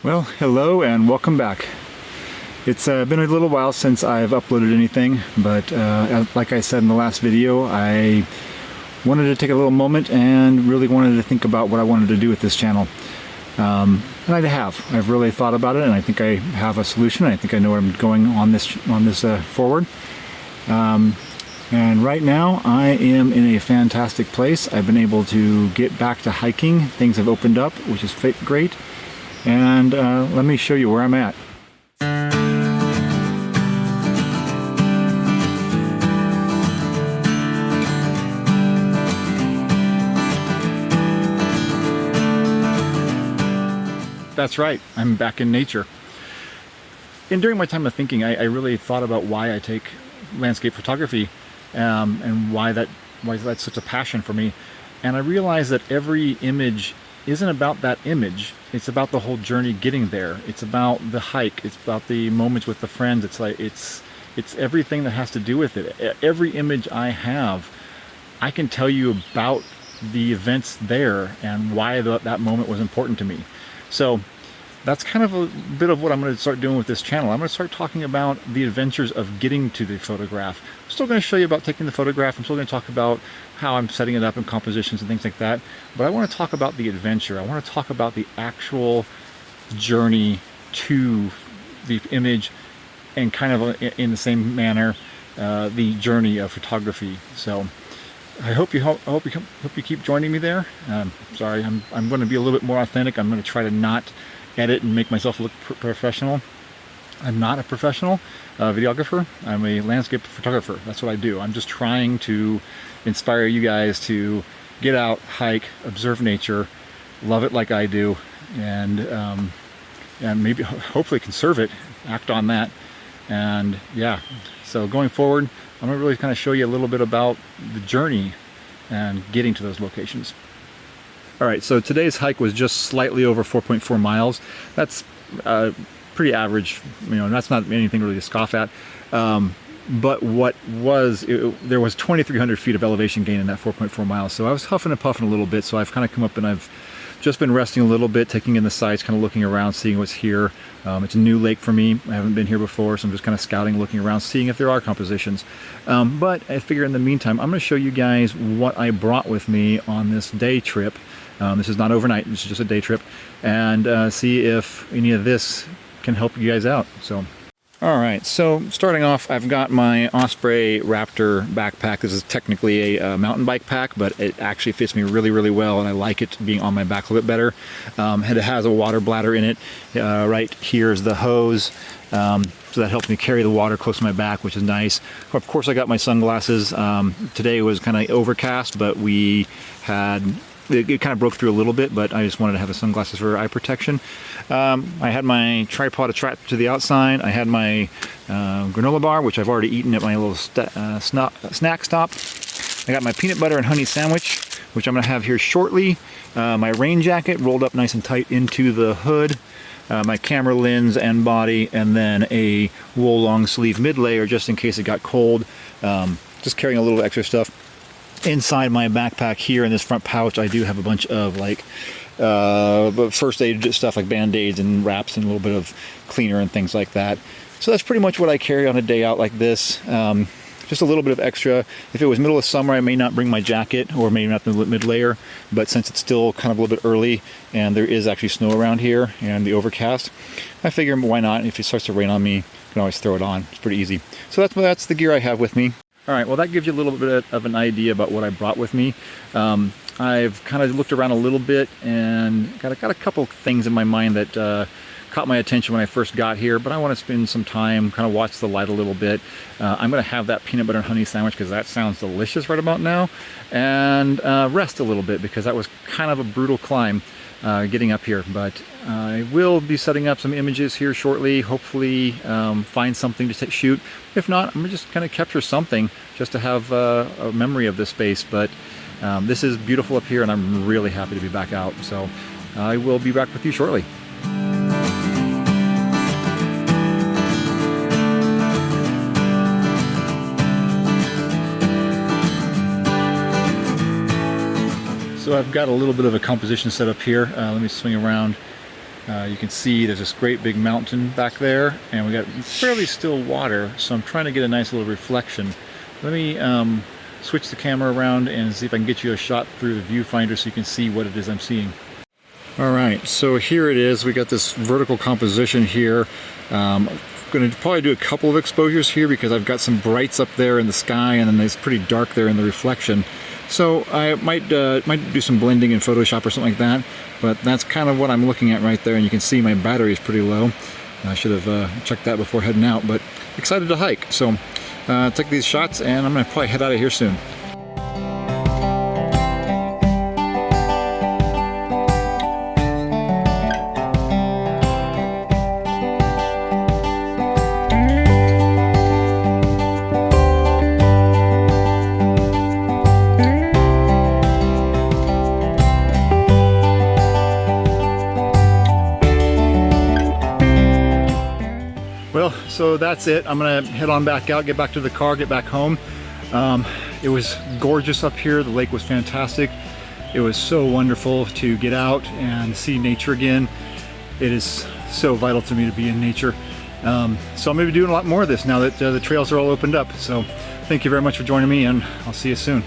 Well, hello and welcome back. It's been a little while since I've uploaded anything, but like I said in the last video, I wanted to take a little moment and really wanted to think about what I wanted to do with this channel. And I've really thought about it, and I think I have a solution. I think I know where I'm going on this forward. And right now I am in a fantastic place. I've been able to get back to hiking. Things have opened up, which is great. And let me show you where I'm at. That's right, I'm back in nature. And during my time of thinking, I really thought about why I take landscape photography and why that's such a passion for me. And I realized that every image isn't about that image. It's about the whole journey getting there. It's about the hike. It's about the moments with the friends. It's everything that has to do with it. Every image I have, I can tell you about the events there and why that moment was important to me. So that's kind of a bit of what I'm going to start doing with this channel. I'm going to start talking about the adventures of getting to the photograph. I'm still going to show you about taking the photograph. I'm still going to talk about how I'm setting it up in compositions and things like that. But I want to talk about the adventure. I want to talk about the actual journey to the image, and kind of in the same manner, the journey of photography. So I hope you keep joining me there. Sorry, I'm going to be a little bit more authentic. I'm going to try to not edit and make myself look professional. I'm not a professional videographer. I'm a landscape photographer. That's what I do. I'm just trying to inspire you guys to get out, hike, observe nature, love it like I do, and maybe hopefully conserve it, act on that. And yeah, so going forward, I'm going to really kind of show you a little bit about the journey and getting to those locations. All right, so today's hike was just slightly over 4.4 miles. That's pretty average, that's not anything really to scoff at. But there was 2,300 feet of elevation gain in that 4.4 miles. So I was huffing and puffing a little bit. So I've kind of come up and I've just been resting a little bit, taking in the sights, kind of looking around, seeing what's here. It's a new lake for me. I haven't been here before, so I'm just kind of scouting, looking around, seeing if there are compositions. But I figure in the meantime, I'm going to show you guys what I brought with me on this day trip. This is not overnight, this is just a day trip, and see if any of this can help you guys out. So, all right, so starting off, I've got my Osprey Raptor backpack. This is technically a mountain bike pack, but it actually fits me really, really well, and I like it being on my back a little bit better. And it has a water bladder in it. Right here is the hose, so that helps me carry the water close to my back, which is nice. Of course, I got my sunglasses. Today was kind of overcast, but it kind of broke through a little bit, but I just wanted to have the sunglasses for eye protection. I had my tripod attached to the outside. I had my granola bar, which I've already eaten at my little snack stop. I got my peanut butter and honey sandwich, which I'm going to have here shortly. My rain jacket rolled up nice and tight into the hood. My camera lens and body, and then a wool long sleeve mid layer just in case it got cold. Just carrying a little extra stuff. Inside my backpack here in this front pouch, I do have a bunch of first aid stuff like band-aids and wraps and a little bit of cleaner and things like that. So that's pretty much what I carry on a day out like this. Just a little bit of extra. If it was middle of summer, I may not bring my jacket, or maybe not the mid layer, but since it's still kind of a little bit early and there is actually snow around here and the overcast, I figure why not? If it starts to rain on me, I can always throw it on. It's pretty easy. So that's the gear I have with me. All right, well, that gives you a little bit of an idea about what I brought with me. I've kind of looked around a little bit and got a couple things in my mind that caught my attention when I first got here, but I want to spend some time, kind of watch the light a little bit. I'm going to have that peanut butter and honey sandwich because that sounds delicious right about now, and rest a little bit because that was kind of a brutal climb getting up here. But I will be setting up some images here shortly, hopefully find something to shoot. If not, I'm just kind of capture something just to have a memory of this space. But this is beautiful up here, and I'm really happy to be back out. So I will be back with you shortly. So I've got a little bit of a composition set up here. Let me swing around You can see there's this great big mountain back there, and we got fairly still water, so I'm trying to get a nice little reflection. Let me switch the camera around and see if I can get you a shot through the viewfinder so you can see what it is I'm seeing. Alright, so here it is. We got this vertical composition here. I'm going to probably do a couple of exposures here because I've got some brights up there in the sky, and then it's pretty dark there in the reflection. So I might do some blending in Photoshop or something like that, but that's kind of what I'm looking at right there, and you can see my battery is pretty low. I should have checked that before heading out, but excited to hike. So take these shots, and I'm going to probably head out of here soon. Well, so that's it. I'm gonna head on back out, get back to the car, get back home. It was gorgeous up here. The lake was fantastic. It was so wonderful to get out and see nature again. It is so vital to me to be in nature. So I'm gonna be doing a lot more of this now that the trails are all opened up. So thank you very much for joining me, and I'll see you soon.